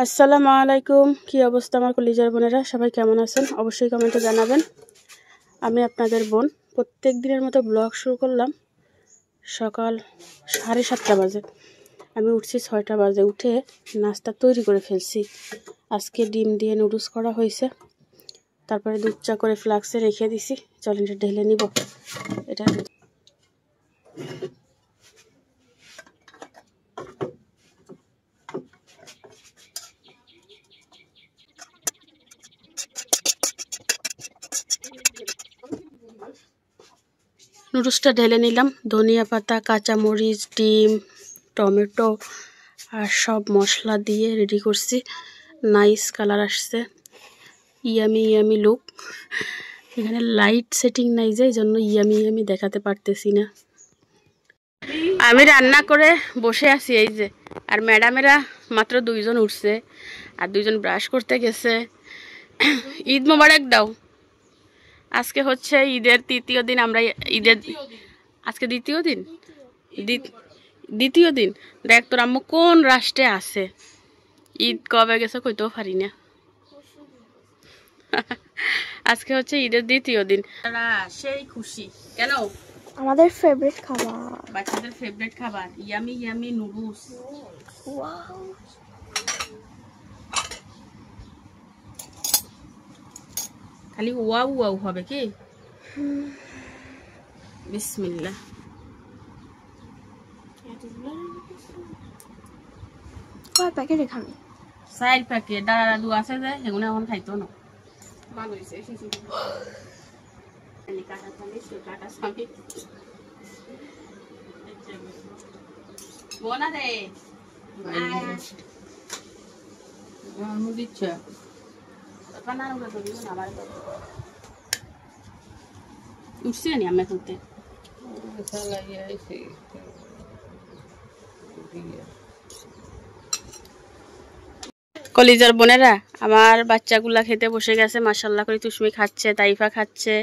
আসসালামু আলাইকুম। কি অবস্থা আমার কলিজার বোনেরা, সবাই কেমন আছেন? অবশ্যই কমেন্টে জানাবেন। আমি আপনাদের বোন প্রত্যেক দিনের মতো ব্লগ শুরু করলাম সকাল 7:30 বাজে। আমি উঠছি 6টা বাজে, উঠে নাস্তা তৈরি করে ফেলছি। আজকে ডিম দিয়ে নুডলস করা হয়েছে, তারপরে দুধ চা করে ফ্লাক্সে রেখে দিছি। চলেন এটা ঢেলে নিব। এটা নুডলসটা ঢেলে নিলাম। ধনিয়া পাতা, কাঁচামরিচ, ডিম, টমেটো আর সব মশলা দিয়ে রেডি করছি। নাইস কালার আসছে, ইয়ামি ইয়ামি লুক। এখানে লাইট সেটিং নাই, যে এই জন্য ইয়ামি ইয়ামি দেখাতে পারতেছি না। আমি রান্না করে বসে আছি এই যে, আর ম্যাডামেরা মাত্র 2জন উঠছে আর 2জন ব্রাশ করতে গেছে। ঈদ মোবারক দাও। আজকে হচ্ছে ঈদের 3য় দিন। আমরা ঈদের আজকে দ্বিতীয় দিন। দেখ তোর আম্মু কোন রাষ্ট্রে আছে, ঈদ কবে গেছে কইতেও পারি না। আজকে হচ্ছে ঈদের 2য় দিন। সেই খুশি কেন? আমাদের ফেভারিট খাবার, বাচ্চাদের ফেভারিট খাবার ইয়ামি ইয়ামি নুডলস। ওয়াও, খালি ওয়াও ওয়াও হবে কি? বিসমিল্লাহ। কয় প্যাকেট এখানে? 4 প্যাকেট। দাদু আছে যে এগুলো এখন খাইতো না। ভালো হইছে উঠছে নি আমি তুলতে। কলিজার বোনেরা, আমার বাচ্চাগুলা খেতে বসে গেছে। মাশাআল্লাহ করে তুষ্মি খাচ্ছে, তাইফা খাচ্ছে,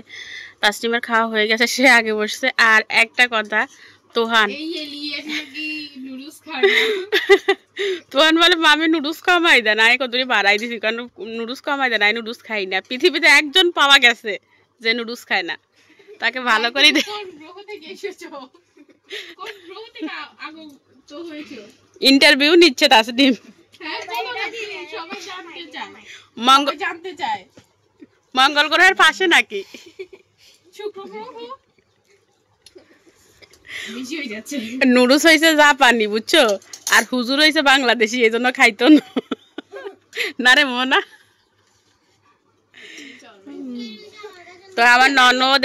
তাসনিমের খাওয়া হয়ে গেছে, সে আগে বসছে। আর একটা কথা, তোহান তোহান বলে মামি নুডলস কমাই দেন। আমি কতদিন বাড়াই দিছি, কারণ নুডলস কমাই দেন। আমি নুডলস খাই না। পৃথিবীতে একজন পাওয়া গেছে যে নুডলস খায় না, তাকে ভালো করে ইন্টারভিউ নিচ্ছে তাসনিম। মঙ্গল গ্রহের পাশে নাকি? নুডলস হয়েছে জাপানি, বুঝছো, আর হুজুর হয়েছে বাংলাদেশি, এই জন্য খাইতো না রে মোনা। তো আমার ননদ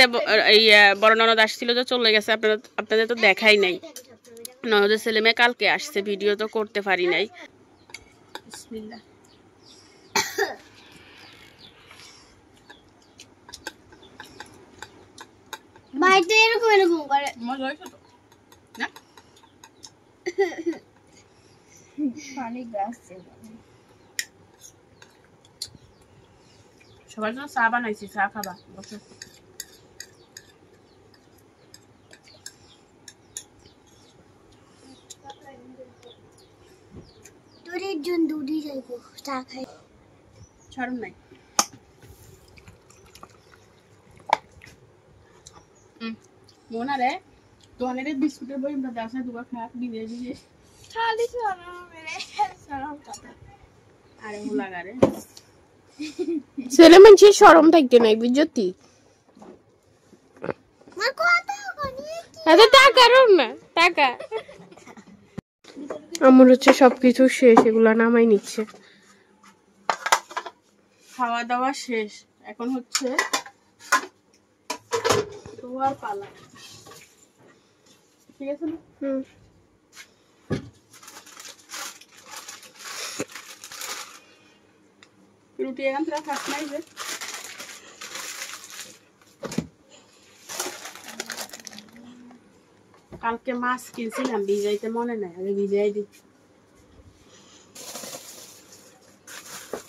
বড় ননদ আসছিল, তো চলে গেছে। আপনাদের তো দেখাই নাই। ননদের ছেলে মেয়ে কালকে আসছে, ভিডিও তো করতে পারি নাই। বিসমিল্লাহ। বাইরে এরকম এরকম করে মজা হয়েছে তো না? পানি গ্লাস সবার জন্য চা বানাইছি, চা খাবা বসে। দুধের জন্য দুধই যাইব, চা খাই ছাড়ুন নাই। মোনা রে, তোহানের বিস্কুটের বই আমরা দাসা দুবার খাক দিয়ে দিয়ে খালি শরম মেরে শরম কথা। আরে ভুলা গারে ছেলে মানুষের শরম থাকতে নাই, বুঝতি? মা কথা বলি আরে টাকা রম না, টাকা আমার হচ্ছে সবকিছু শেষ, এগুলা নামাই নিচ্ছে। খাওয়া দাওয়া শেষ, এখন হচ্ছে ধোয়ার পালা। ঠিক আছে না? রুটি এখন তোরা খাস নাই যে? কালকে মাছ কিনছিলাম, ভিজাইতে মনে নাই, আগে ভিজাই দি।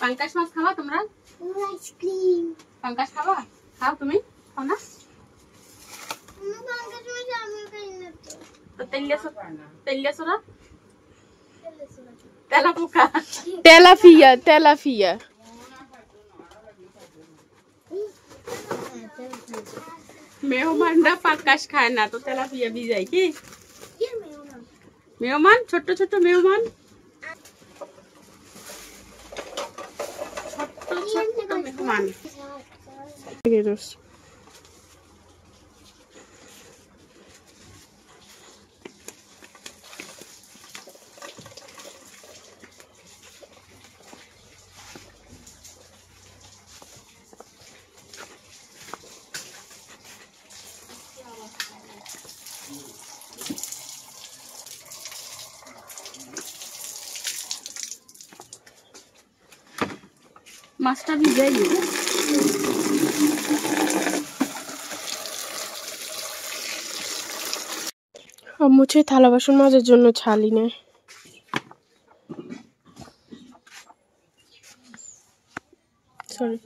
পাঙ্কাশ মাছ খাবা তোমরা? আইসক্রিম পাঙ্কাশ খাবা? খাও তুমি? খাও না? তো তেলিয়া সোরা তেলাপোকা তেলাপিয়া তেলাপিয়া মেহমানরা পাকাশ খায় না তো তেলাপিয়া ভিজাই কি মেহমান ছোট ছোট মেহমান ছোট ছোট মেহমান মাছটা ভিজাই মুছে থালা বাসন মাজার জন্য ছালি নেয় সরি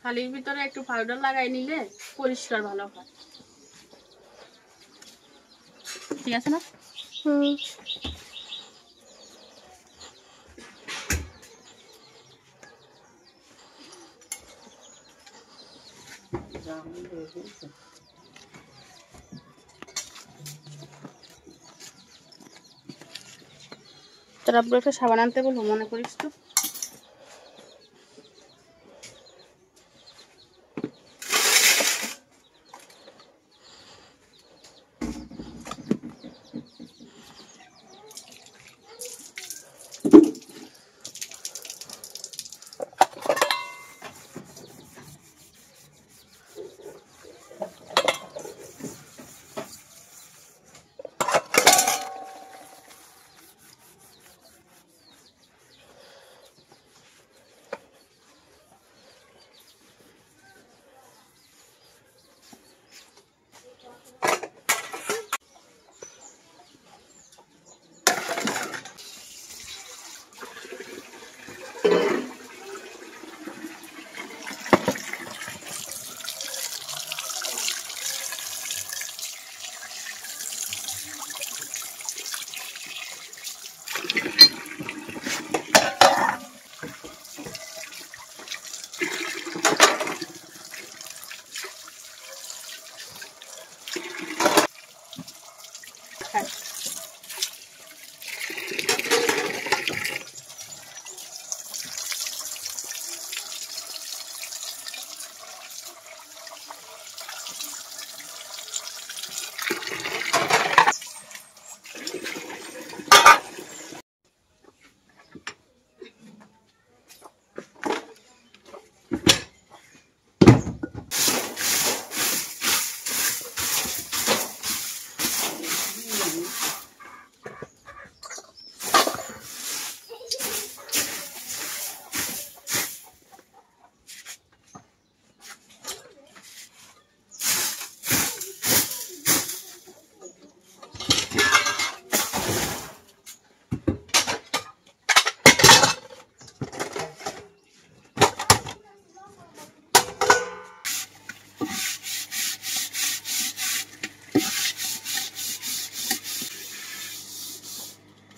থালির ভিতরে একটু পাউডার লাগাই নিলে পরিষ্কার ভালো হয় ঠিক আছে না তোর আব্বু একটা সাবান আনতে বলবো মনে করিস তো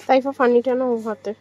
তাইফা পানিটা নাও হাতে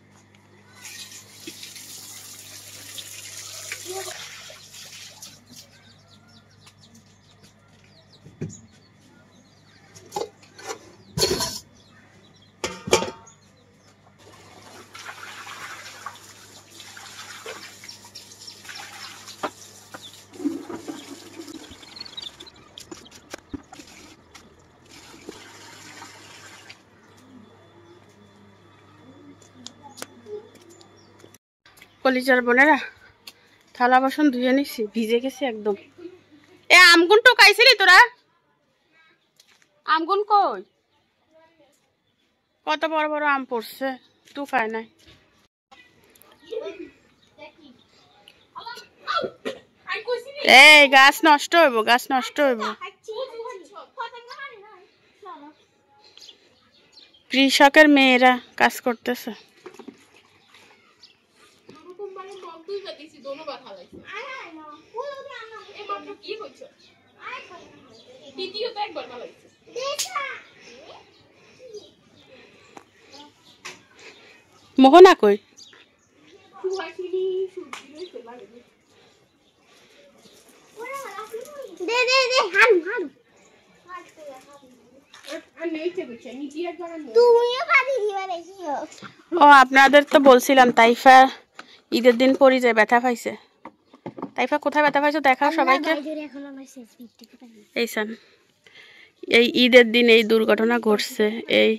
কলিজার বোনেরা থালা বাসন ধুয়ে নিছি ভিজে গেছে একদম এ আমগুন টোকাইছিলি তোরা আমগুন কই কত বড় বড় আম পড়ছে, তু খায় নাই। এই গাছ নষ্ট হইব, গাছ নষ্ট হইব। কৃষকের মেয়েরা কাজ করতেছে। মোহনা কই? ও আপনাদের তো বলছিলাম তাইফা ঈদের দিন পরি যায় ব্যথা পাইছে। তাইফা কোথায় ব্যথা পাইছো দেখাও সবাইকে। এইসান এই ঈদের দিন এই দুর্ঘটনা ঘটছে। এই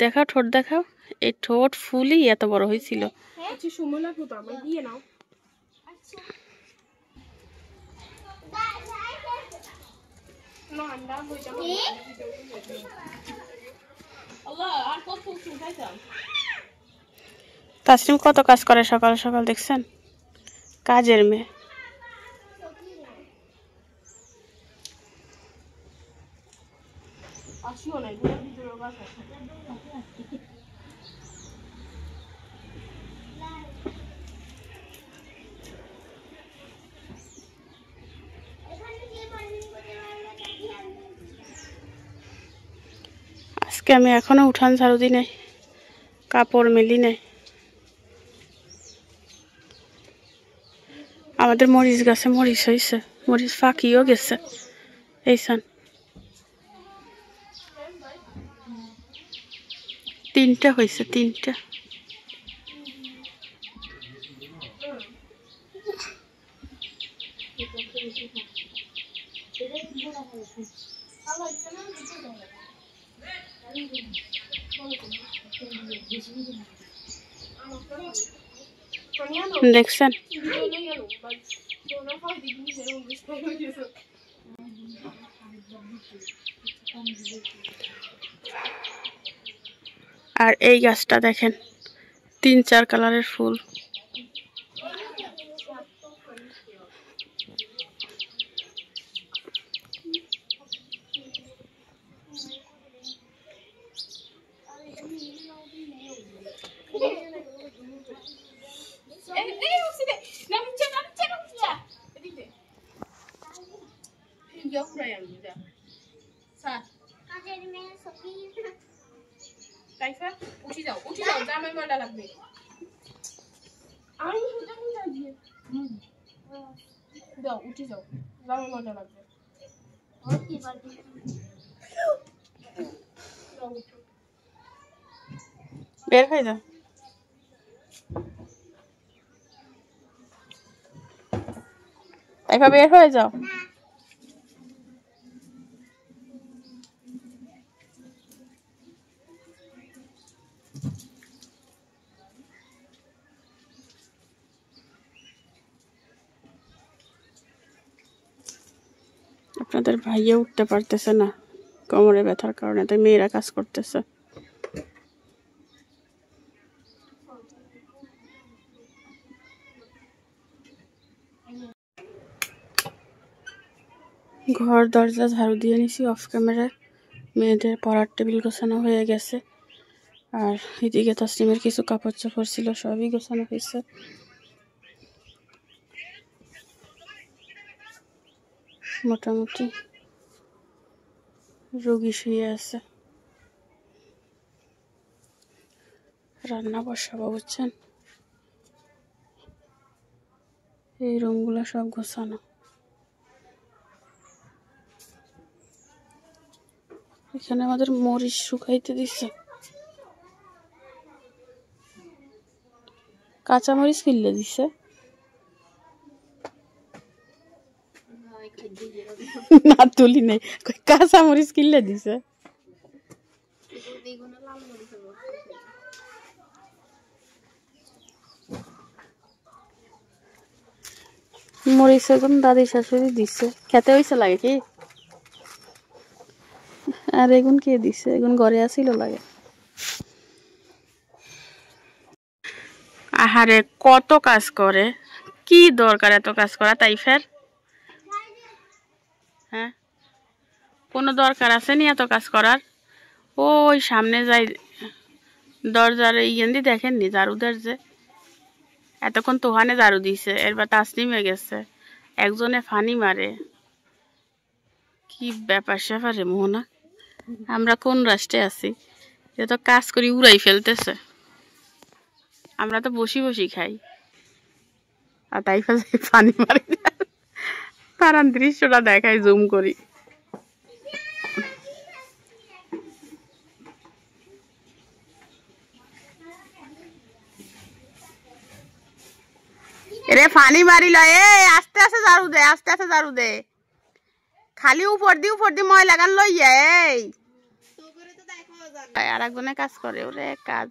দেখাও, ঠোঁট দেখাও। এই ঠোঁট ফুলি এত বড় হয়েছিল। তাসলিম কত কাজ করে সকাল সকাল, দেখছেন? কাজের মেয়ে। আজকে আমি এখনো উঠান ঝাড়ু দিই নাই, কাপড় মেলি নাই। আমাদের মরিচ গাছে মরিচ হয়েছে, মরিচ ফাঁকিও গেছে। এইসান 3টা হয়েছে, 3টা। দেখছেন? আর এই গাছটা দেখেন, 3-4 কালারের ফুল। উঠি যাও, জামাই ময়লা লাগবে। যাও, উঠি যাও, জামাই ময়লা লাগবে। বের হয়ে যাও। তাইফা বের হয়ে যাও। আপনাদের ভাইয়া উঠতে পারতেছে না কোমরে ব্যথার কারণে, তাই মেয়েরা কাজ করতেছে। ঘর দরজা ঝাড়ু দিয়ে নিছি অফ ক্যামেরায়। মেয়েদের পড়ার টেবিল গোছানো হয়ে গেছে। আর এদিকে তাসলিমের কিছু কাপড় চোপড় ছিল, সবই গোছানো হয়েছে। মোটামুটি রোগী শুয়ে আছে। রান্না বসাবো, বুঝছেন? এই রুমগুলো সব গোছানো। এখানে আমাদের মরিচ শুকাইতে দিচ্ছে। কাঁচা মরিচ কিনলে দিছে, না তুলি নেই। কাঁচা মরিচ কিনলে দিছে। মরিচ এখন দাদি শাশুড়ি দিছে, খেতে হইছে লাগে কি? আর এগুন কে দিছে? এগুন ঘরে আসিল লাগে। আহারে কত কাজ করে, কি দরকার এত কাজ করা? তাই ফের হ্যাঁ, কোনো দরকার আছে নি এত কাজ করার? ওই সামনে যাই দরজার ইয়েন্দি দেখেননি ঝাড়ুদার যে এতক্ষণ তোহানে ঝাড়ু দিছে, এরবার তাসনিমে গেছে, একজনে ফানি মারে। কি ব্যাপার স্যাপার রে মোহনা, আমরা কোন রাষ্ট্রে আছি? এ তো কাজ করি উড়াই ফেলতেছে, আমরা তো বসি বসি খাই, আর তাই ফানি মারি। তার দৃশ্যটা দেখাই জুম করি। রে ফানি মারিল, আস্তে আস্তে ঝাড়ু দে, আস্তে আস্তে ঝাড়ু দে, খালি উপর দি ময়লা গান লইয়া। এই আর একজনে কাজ করে, ওরে কাজ,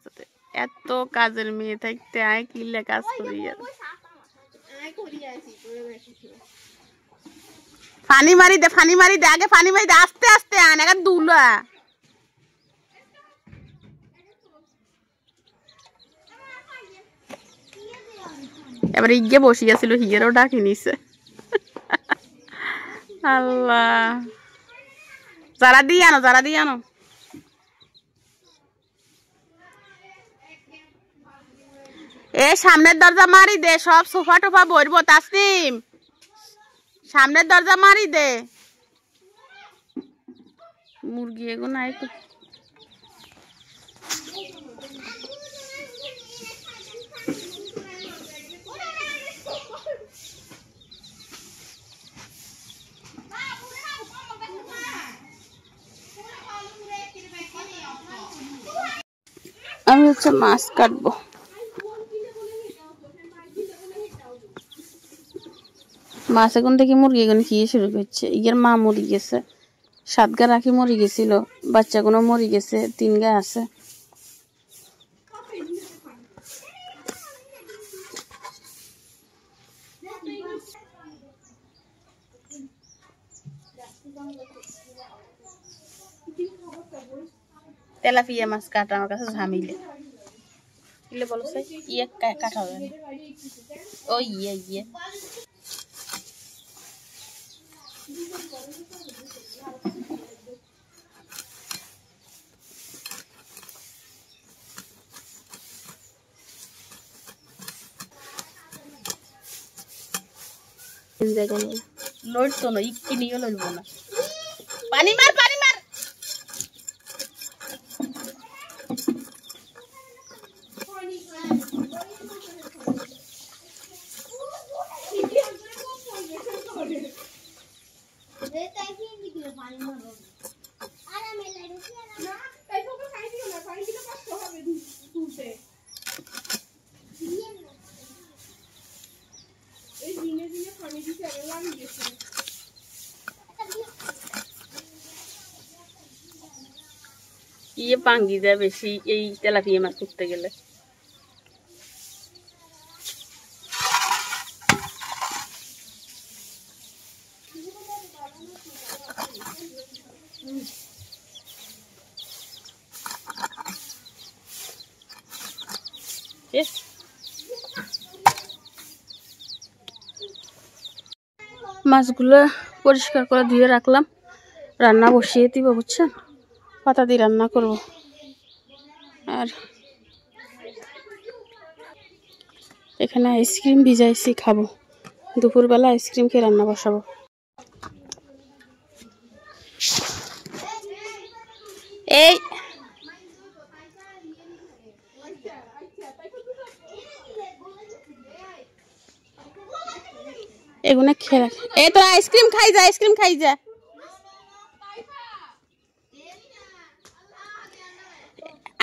এত কাজের মেয়ে থাকতে আয় কিলে কাজ করি। ফানি মারি দে, ফানি মারি দে, আগে ফানি মারি দে, আস্তে আস্তে আন, এখন দুলা। এবার ইগে বসিয়াছিল, হিয়েরও ডাকি নিছে। আল্লাহ, যারা দিয়ে আনো, যারা দিয়ে আনো। এ সামনের দরজা মারি দে, সব সোফা টোফা বইরবো। তাসনিম, সামনের দরজা মারি দে। মুরগি এগো নাই তো। আমি হচ্ছে মাছ কাটবো। মাছ এখন থেকে মুরগি এখন খেয়ে শুরু করছে। ইয়ের মা মরি গেছে, 7 গা রাখি মরি গেছিল, বাচ্চাগুলো মরি গেছে, 3 গা আছে। তেলাপিয়া মাছ কাটা আমার কাছে ঝামিলে, ইলে বলো সাই ইয়ে কাটা হবে না। ও ইয়ে ইয়ে লড়তো না, ইকি নিয়ে লড়বো না। পানি মার, পানি মার। ইয়ে পাঙ্গি দেয় বেশি এই তেলাপিয়া মাছ করতে গেলে। মাছগুলো পরিষ্কার করে ধুয়ে রাখলাম, রান্না বসিয়ে দিব, বুঝছেন? পাতা দিয়ে রান্না করব। আর এখানে আইসক্রিম ভিজাইছি, খাবো দুপুরবেলা, আইসক্রিম খেয়ে রান্না বসাবো। এই এগুলো খেয়ে রাখ। এই তো আইসক্রিম খাই যা, আইসক্রিম খাই যা।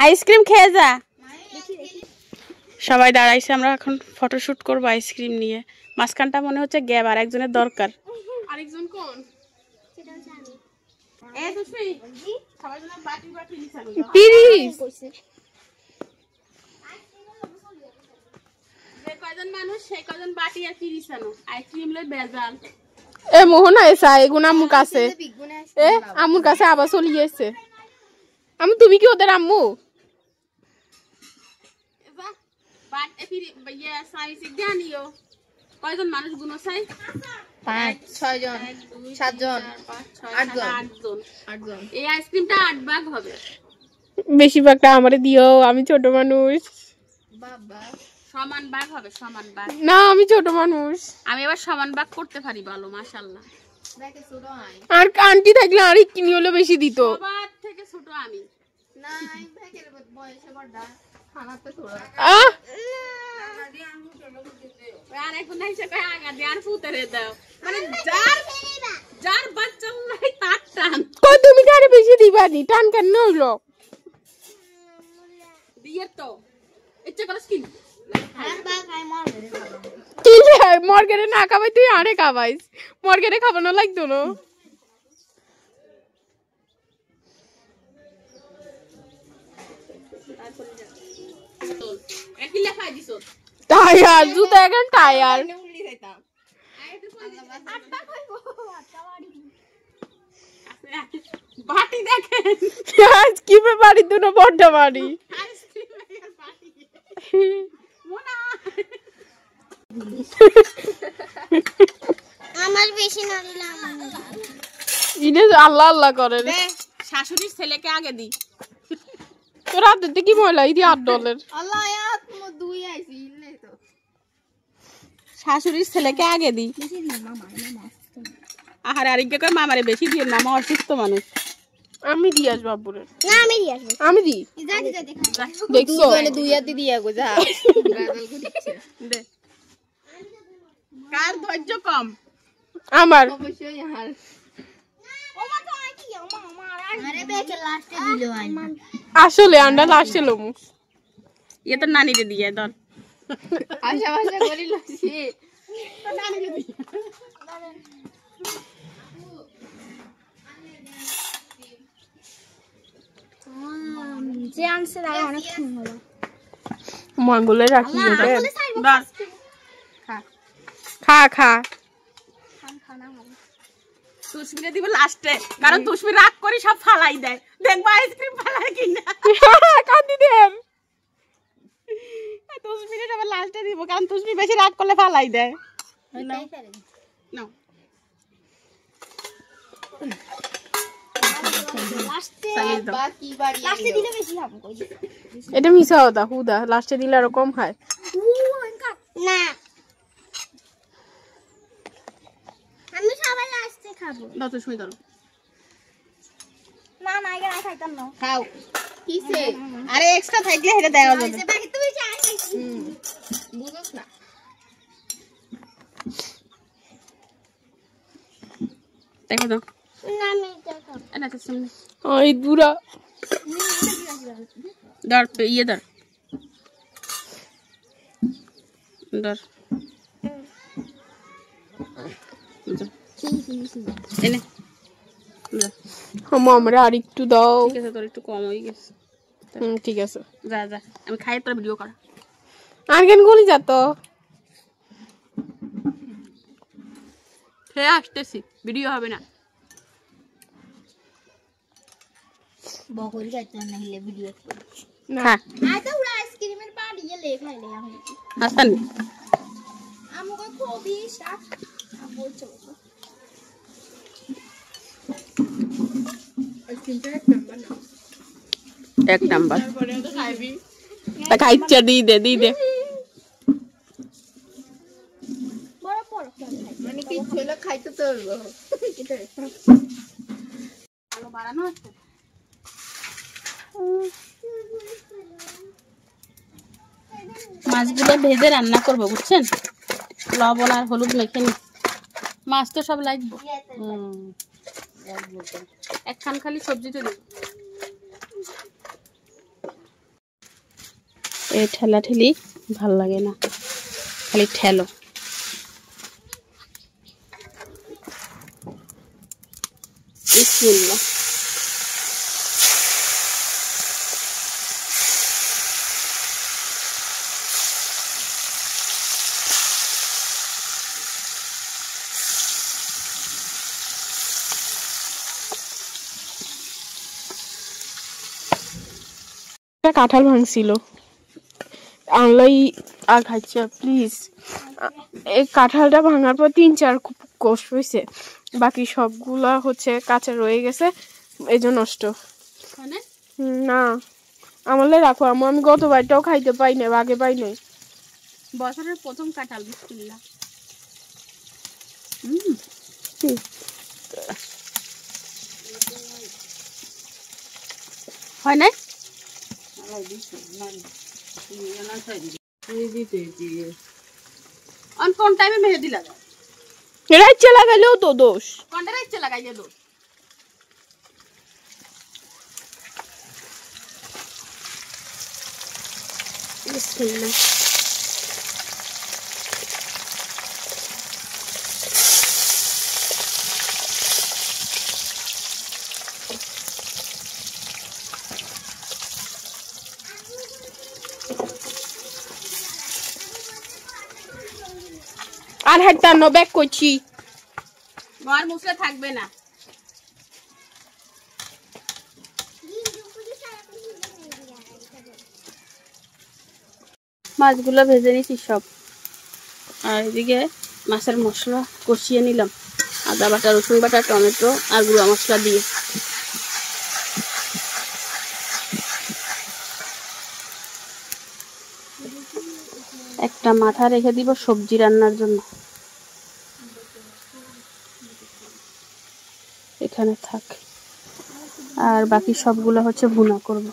আইসক্রিম খেয়ে যা। সবাই দাঁড়াইছে, আমরা এখন ফটোশুট করবো আইসক্রিম নিয়ে। মাঝখানটা মনে হচ্ছে গ্যাপ, আর একজনের দরকার। আরেকজন কোন? এ মোহনা এসা এগুন আম্মুর কাছে, এ আম্মুর কাছে আবার চলিয়েছে। আমি তুমি কি ওদের আম্মু? বাট এফির ইয়ে সাইজ দিয়া নিও কয়জন মানুষ গুনো চাই 5 6 জন 7 জন 8 জন 8 জন এই আইসক্রিমটা 8 ভাগ হবে বেশিরভাগটা আমারে দিও, আমি ছোট মানুষ। বাবা সমান ভাগ হবে, সমান ভাগ। না আমি ছোট মানুষ, আমি এবার সমান ভাগ করতে পারি ভালো মাশাআল্লাহ। দেখে ছোট আই আর আন্টি থাকলে আর কিনি হলে বেশি দিত। সবার থেকে ছোট আমি। নাই দেখে বয়সে বড় খানাতে ছোট আহ আর এখন নাইছে কয় আগা দিয়ে আর ফুতেরে দাও মানে যার বাচ্চা নাই তার টান কই তুমি কারে বেশি দিবানি, টান কেন হইলো দিয়ে তো ইচ্ছে করছ কি আর বা খাই মর রে কি রে মর্গেরে না খাবাই তুই আরে খাবাইস, মর্গেরে খাবানো লাগতো না। একই লেখা দিছো টায়ার জুতা এখন টায়ার উল্লি খাইতাম আটটা খাইবো আটটা বাটি দেখেন আজ কি বাড়ি দুনো বড় বাড়ি আইসক্রিমের বাটি মোনা আমার বেশি না দিলাম ইনে আল্লাহ আল্লাহ করে রে। দে শাশুড়ির ছেলেকে আগে দি তোর হাতে কি ময়লা ইদি $8 আল্লাহ ইয়াত মো দুই আইছি ইলে তো শাশুড়ির ছেলেকে আগে দি বেশি দিন মামা আহার আরেককে কয় মামারে বেশি দিয়ে না মা অসুস্থ মানুষ আমি দি আস বাবুরে, না আমি দি আসবো আমি দি যা যা দেখা দেখছো দুই হাত দিয়া গো যা গাজল কো দিচ্ছে দে কার ধৈর্য কম আমার অবশ্যই আর ও মা তো আই কি ও মা আরে বেকে লাস্টে দিলো আই আসলে আন্ডা লাস্টে লমু ये तो नानी दे दिया दर আশা আশা করি লছি तो नानी दे दिया যে আনসার আর অনেক খুন হলো মঙ্গলে রাখি রে बस খা খা খানা হবে তুষমিরে দিব লাস্টে কারণ তুষমি রাগ করে সব ফালাই দেয় দেখবা আইসক্রিম ফালাই কিনা কান্দি দেন তুষমিরে সব লাস্টে দিব কারণ তুষমি বেশি রাগ করলে ফালাই দেয় এটাই করে নাও লাস্টে চালিয়ে দাও। বাকি বাড়ি লাস্টে দিলে বেশি হবে কই এটা মিছা কথা হুদা লাস্টে দিলে আরো কম খায়। না আমি সবাই লাস্টে খাবো দাও তুষমি ধরো না না আগে না খাইতাম না খাও কিসে আরে এক্সট্রা থাকলে হেরে দেওয়া যাবে বাকি তুমি চাই খাইছি বুঝছ না দেখো দাও না আমি এটা খাবো এনা তুষমি ওই বুড়া ধর ইয়ে ধর ধর এনে আমরা আর একটু দাও। ঠিক আছে তোর একটু কম হয়ে গেছে ঠিক আছে যা যা আমি খাই তোর ভিডিও কর আর কেন গলি যাত খেয়ে আসতেছি ভিডিও হবে না বকরি খাইতে না হলে ভিডিও খা আই তো পুরো আইসক্রিমের পাড়ি গেলে খাইলে আমি হাসান আমাকে খুবই শাক বলছো এক নাম্বার তা খাইচ্ছা দিয়ে দে বড় বড় মানে কি ছেলে খাইতে তো ভালো বাড়ানো আছে মাছগুলো ভেজে রান্না করবো বুঝছেন লবণ আর হলুদ মেখে নি মাছ তো সব লাগবে একখান খালি সবজি তো দেব এই ঠেলা ঠেলি ভাল লাগে না খালি ঠেলো বিসমিল্লাহ কাঁঠাল ভাঙছিল আনলাই আর খাইছে প্লিজ। এই কাঁঠালটা ভাঙার পর 3-4 কোষ হয়েছে, বাকি সবগুলা হচ্ছে কাঁচা রয়ে গেছে, এই জন্য নষ্ট। না আমলে রাখো আম্মু, আমি গতবারটাও খাইতে পাই না, আগে পাই নাই। বছরের প্রথম কাঁঠাল বিসমিল্লাহ। হয় নাই কোন টাইমে মেহেদি লাগায়? রাইতে লাগাইলেও তো দোষ। কোনটা রাইতে লাগাইলে দোষ? বিসমিল্লাহ। আর হাইতা ন ব্যাক করছি, ঘর মুছলে থাকবে না। মাছগুলো ভেজে নিছি সব, আর এদিকে মাছের মশলা কষিয়ে নিলাম, আদা বাটা, রসুন বাটা, টমেটো আর গুঁড়া মশলা দিয়ে। একটা মাথা রেখে দিব সবজি রান্নার জন্য, এখানে থাক। আর বাকি সবগুলো হচ্ছে ভুনা করব।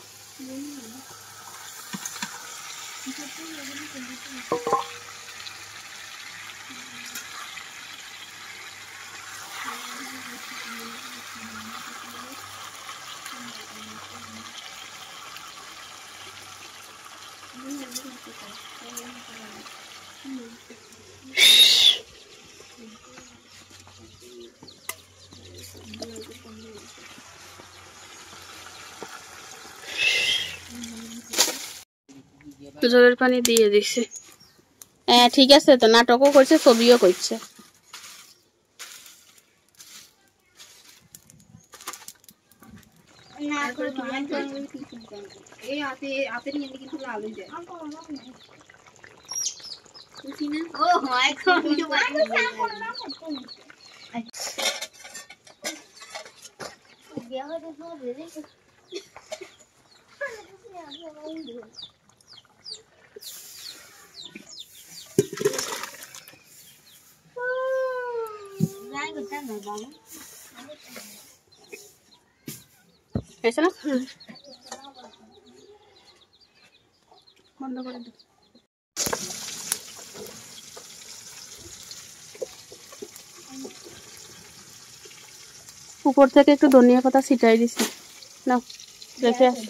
জলের পানি দিয়ে দিছে। হ্যাঁ ঠিক আছে তো, নাটকও করছে, ছবিও করছে। হয়েছে না? বন্ধ করে দিই। উপর থেকে একটু ধনিয়া পাতা ছিটাই দিছি, না রেখে আসি।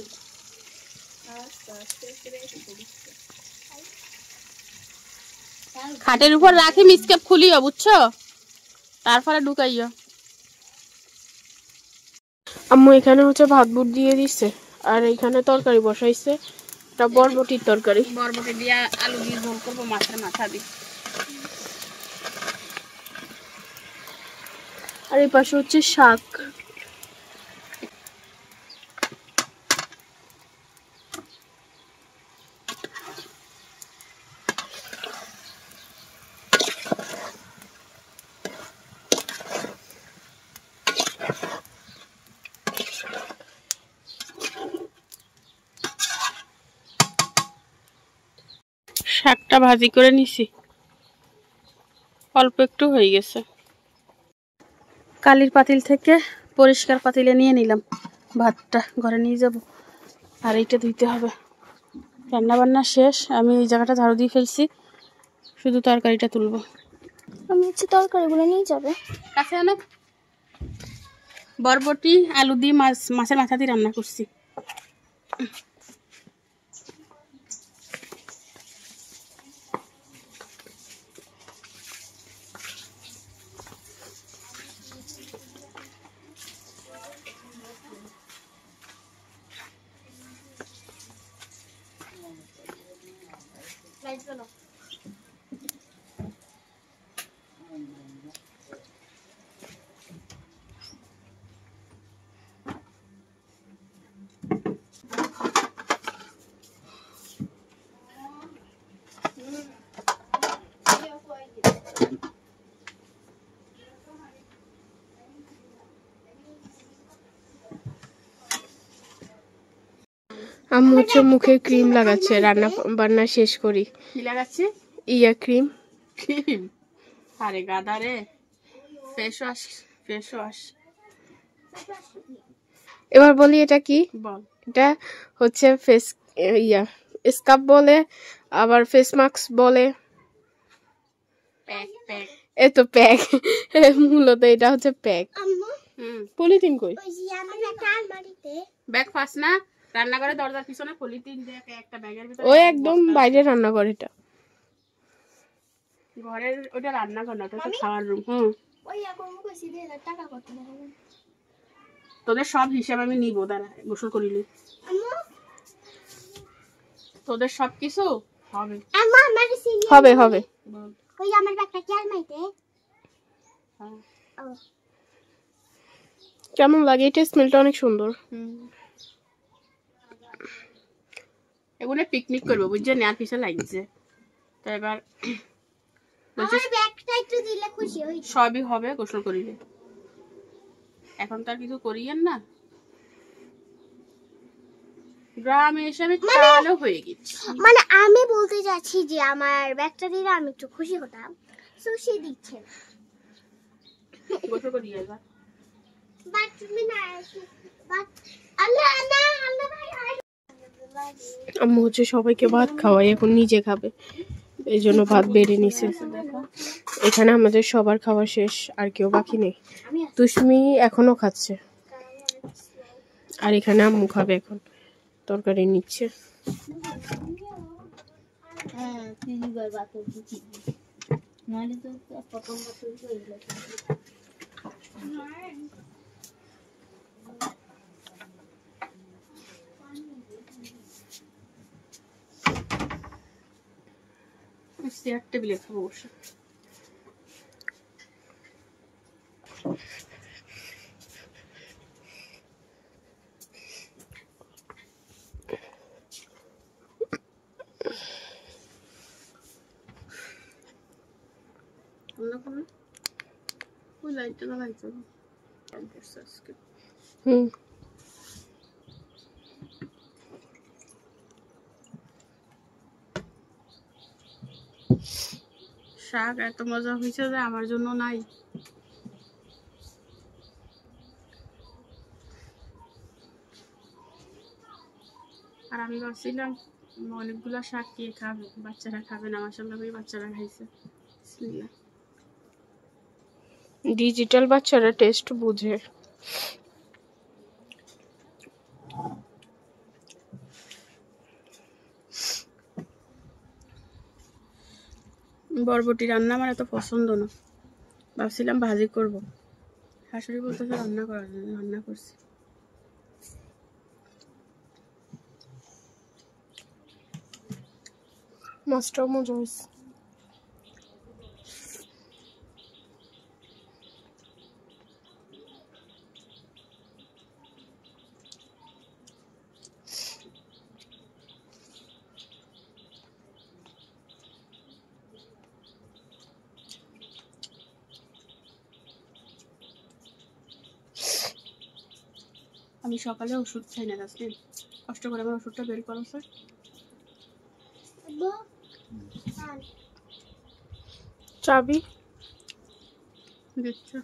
খাটের উপর রাখি মিসকেপ খুলিও, বুঝছো, তারপরে ঢুকাইও। আম্মু এখানে হচ্ছে ভাত বুট দিয়ে দিচ্ছে, আর এখানে তরকারি বসাইছে, এটা বরবটির তরকারি। বরবটি দিয়ে আলু দিয়ে ঝোল করবো, মাছের মাথা দিয়ে। আর এই পাশে হচ্ছে শাক। শাকটা ভাজি করে নিছি, অল্প একটু হয়ে গেছে। কালির পাতিল থেকে পরিষ্কার পাতিলে নিয়ে নিলাম ভাতটা, ঘরে নিয়ে যাব। আর এইটা ধুইতে হবে। রান্না বান্না শেষ, আমি এই জায়গাটা ঝাড়ু দিয়ে ফেলছি, শুধু তরকারিটা তুলবো। আমি হচ্ছে তরকারিগুলো নিয়ে যাবে। কাছে আনো। বরবটি আলু দিয়ে মাছের মাথা দিয়ে রান্না করছি। আম্মু হচ্ছে মুখে ক্রিম লাগাচ্ছে রান্না বান্না শেষ করি। কি লাগাচ্ছি? ইয়া ক্রিম। ক্রিম? আরে গাদা রে, ফেস ওয়াশ। ফেস ওয়াশ এবার বলি এটা কি? বল। এটা হচ্ছে ফেস ইয়া স্কাব বলে, আবার ফেস মাস্ক বলে। Pack pack. এই তো প্যাক। মূলত এটা হচ্ছে প্যাক। আম্মু পলিথিন কই? ওই যে আমার একটা আলমারিতে ব্যাগ ফাস না, রান্নাঘরে দরজার পিছনে পলিথিন দিয়ে একটা ব্যাগের ভিতরে। ওই একদম বাইরে রান্নাঘর এটা। ঘরের ওটা রান্নাঘর না, ওটা খাওয়ার রুম। ওই এখন কইছি 2000 টাকা কত হবে? তোদের সব হিসাব আমি নিব, দাঁড়া গোসল করিলি। আম্মু তোদের সব কিছু হবে। আম্মু আমার সিনি হবে হবে। বল। ওই আমার ব্যাগটা কি আলমারিতে? হ্যাঁ। ও কেমন লাগে? এটা স্মেলটা অনেক সুন্দর। এগুলো পিকনিক করবো বুঝছে, নেয়ার পিছনে লাগছে। তো এবার আমার ব্যাগটা একটু দিলে খুশি হই। সবই হবে গোসল করিলে। এখন তো আর কিছু করিয়েন না, গ্রামে এসে আমি কালো হয়ে গেছি। মানে আমি বলতে যাচ্ছি যে আমার ব্যাগটা দিলে আমি একটু খুশি হতাম, সুশি দিচ্ছে না। গোসল করিয়ে এবার। বাট তুমি না বাট আল্লাহ না আল্লাহ ভাই আম্মু হচ্ছে সবাইকে ভাত খাওয়াই, এখন নিজে খাবে, এই জন্য ভাত বেড়ে নিছে। এখানে আমাদের সবার খাওয়া শেষ, আর কেউ বাকি নেই। তুষ্মি এখনো খাচ্ছে, আর এখানে আম্মু খাবে এখন, তরকারি নিচ্ছে। হ্যাঁ তিনবার বাতো দিছি নালে তো প্রথম বছর হয়ে গেল। চেয়ার টেবিলে খাবো বসে। ওই লাইটটা লাগাইছো আজকে। শাক এত মজা হয়েছে যে আমার জন্য নাই। আর আমি ভাবছিলাম অনেকগুলো শাক কে খাবে, বাচ্চারা খাবে না, মাশাআল্লাহ ভাই বাচ্চারা খাইছে। বিসমিল্লাহ। ডিজিটাল বাচ্চারা টেস্ট বুঝে। বরবটি রান্না আমার এত পছন্দ না, ভাবছিলাম ভাজি করব, শাশুড়ি বলতেছে রান্না করার জন্য, রান্না করছি। মাছটাও মজা হয়েছে। আমি সকালে ওষুধ খাই না জাসমিন, কষ্ট করে আমার ওষুধটা বের করো স্যার। চাবি দেখছো